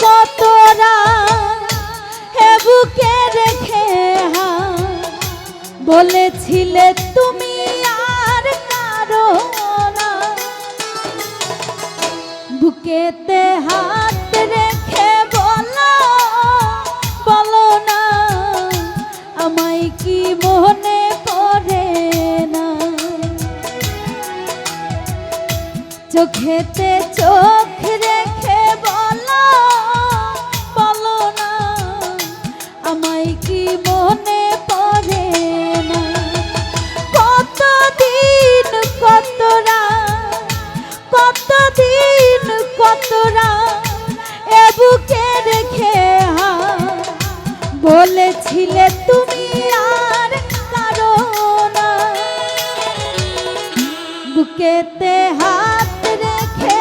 কতরা হে বুকে রেখে বলেছিলে তুমি আর কারো না, বুকেতে হাত রেখে বলো না আমায় কি মনে পড়ে না, চোখেতে চোখ রেখে বলো না আমায় কি মনে পড়ে না, কতদিন কতরা এ বুকে রেখে বলেছিলে তুমি আর কারো না, বুকেতে হাত রেখে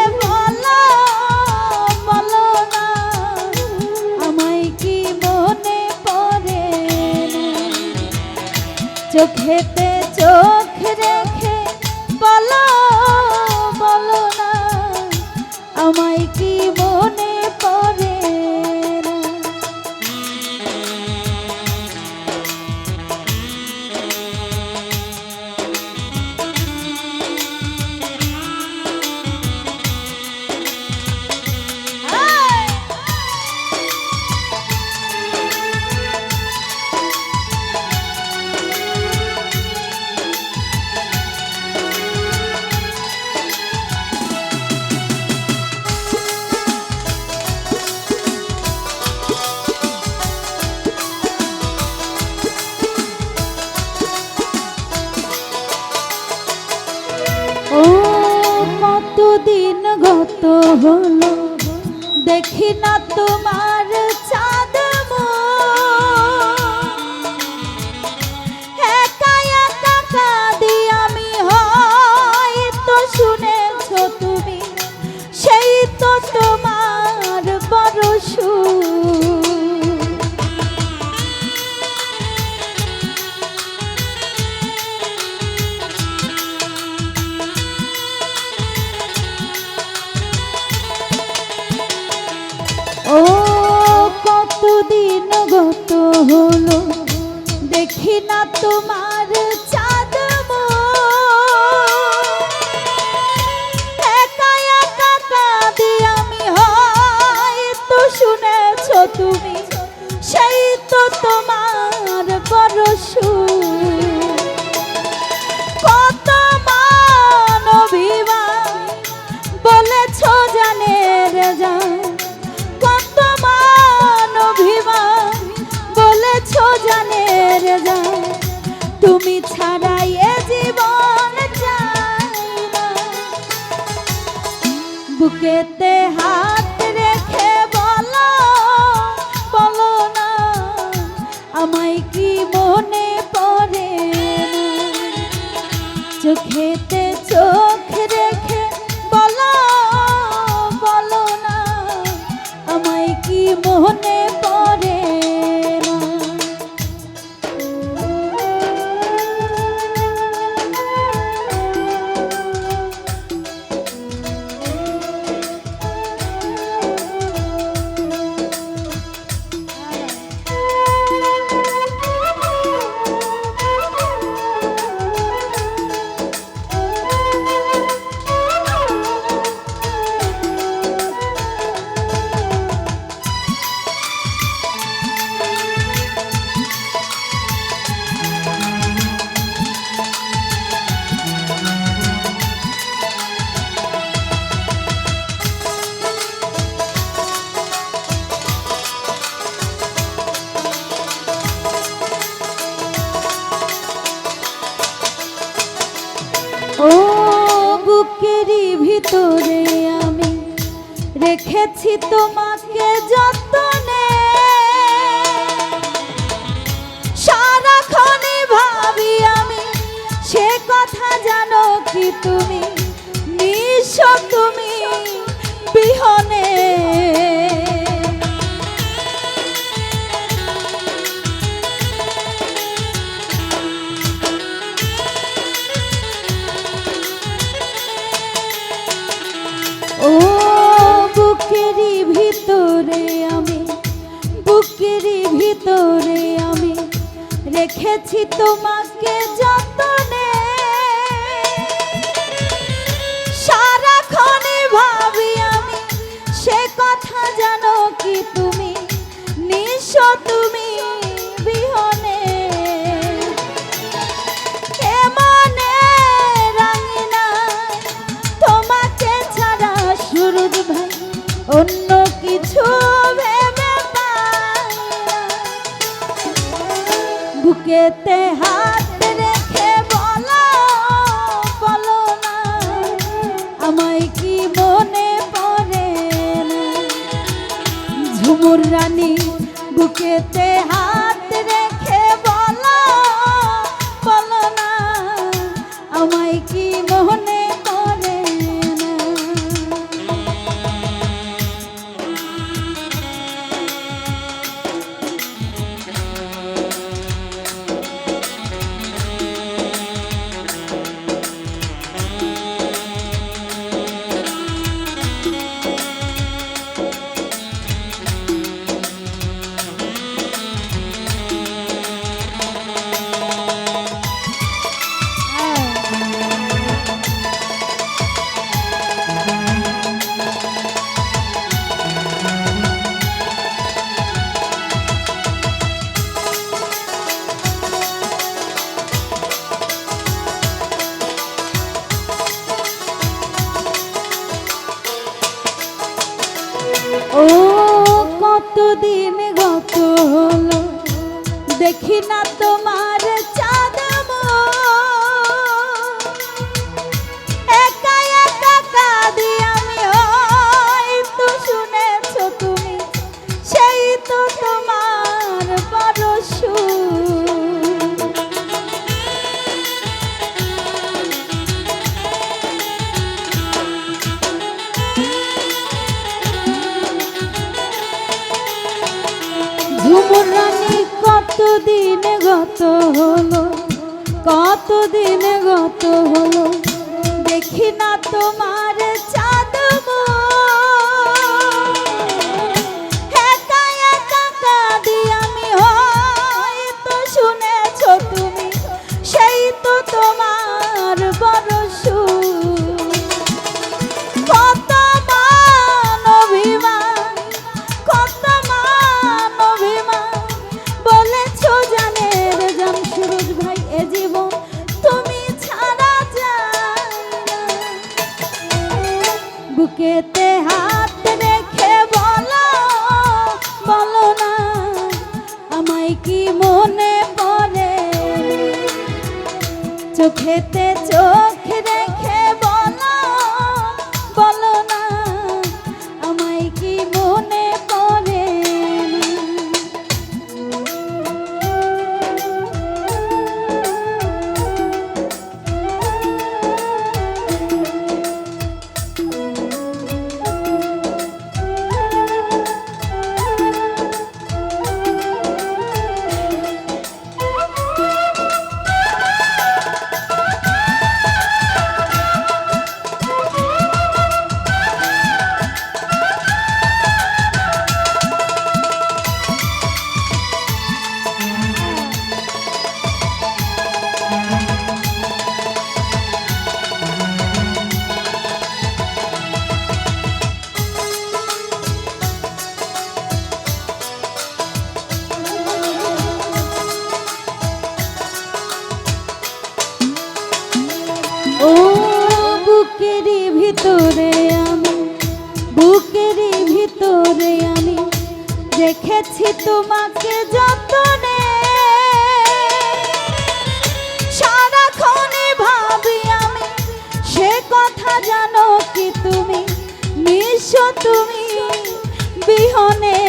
বলো না আমায় কি মনে পড়ে না, চোখেতে চোখ রেখে বলো না আমায় কি মনে পড়ে না। কতদিন গত হলো দেখি না তোমার চাঁদ একা একা কাঁদি আমি, হয়তো শুনেছো তুমি সেই তো তোমার বড় সুর, ও কতদিন গত হলো দেখি না তোমার চাঁদ একা একা কাঁদি আমি, হয়তো শুনেছো তুমি সেই তো তোমার বড় সুর, কত মান অভিমান বলেছো জানে রে জান, তুমি ছাড়াই এ জীবন চাই না, বুকেতে হাত রেখে বলো না আমায় কি মনে পড়ে না, চোখেতে চোখ রেখে বলো না আমায় কি মনে পড়ে না। ও বুকেরই ভিতরে আমি রেখেছি তোমাকে যতনে, সারাক্ষণই ভাবি আমি সে কথা জানো কি তুমি, নিঃস্ব তুমি বিহনে, ও বুকেরই ভিতরে দেখেছি তোমাকে যতনে সারাক্ষণই ভাবি আমি সে কথা জানো কি তুমি নিঃস্ব তুমি বিহনে কেমনে রাঙিনা তোমাকে ছাড়া সুরজ ভাই অন্য কিছু ভেবে পাই না বুকেতে হাত রেখে বলো বলো না আমায় কি মনে পড়ে না ঝুমুর রানী বুকেতে হাত রেখে বলো বলো না আমায় কি মনে পড়ে না ও কতদিন গত হলো দেখি না তোমার চাঁদ একা একা কাঁদি আমি হয়তো শুনেছ তুমি সেই তো তোমার বড় সুর ঝুমুর রানী কতদিন গত হলো কতদিন গত হলো দেখি না তোমার চাঁদ একা একা কাঁদি আমি হয়তো শুনেছ তুমি সেই তো তোমার বড় সুর কত মান অভিমান কত মান অভিমান বলেছ জানের জান সুরজ ভাই এ জীবন তুমি ছাড়া যায় না বুকেতে হাত রেখে বলো বলো না আমায় কি মনে পড়ে চোখেতে চোখ রেখে বলো বলো না আমায় কি মনে পড়ে ও বুকেরই ভিতরে আমি বুকেরই ভিতরে আমি দেখেছি তোমাকে যতনে সারাক্ষণই ভাবি আমি সে কথা জানো কি তুমি নিঃস্ব তুমি বিহনে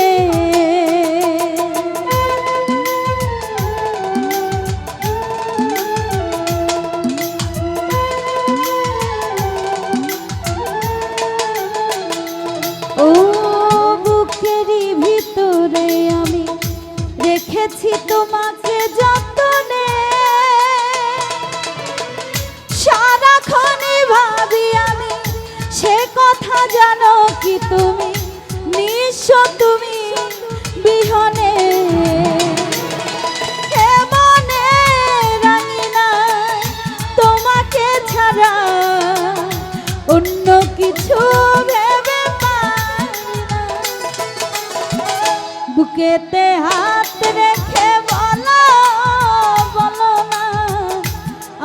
ও বুকেরই ভিতরে আমি রেখেছি তোমাকে যতনে সারাক্ষণই ভাবি আমি সে কথা জানো কি তুমি নিঃস্ব তুমি বিহনে কেমনে বুকেতে হাত রেখে বলো বলো না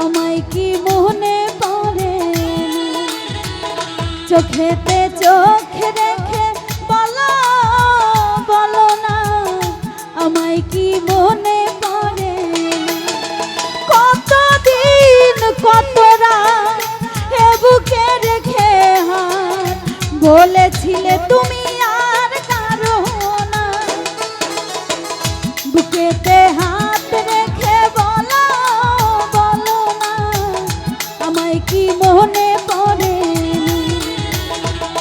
আমায় কি মনে পড়ে চোখেতে চোখ রেখে বলো বলো না আমায় কি মনে পড়ে কতদিন কত রাত এ বুকে রেখে হাত বলেছিলে তুমি আর কারো না বুকেতে হাত রেখে বলো বলো না আমায় কি মনে পড়ে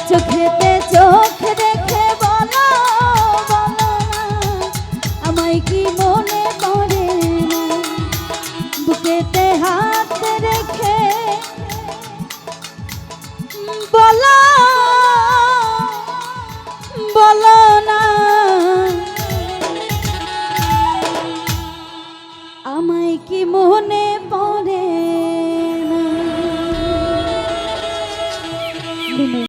চোখেতে চোখ রেখে বলো বলো না আমায় কি মনে পড়ে বুকেতে হাত রেখে বলো বলো না আমায় কি মনে পড়ে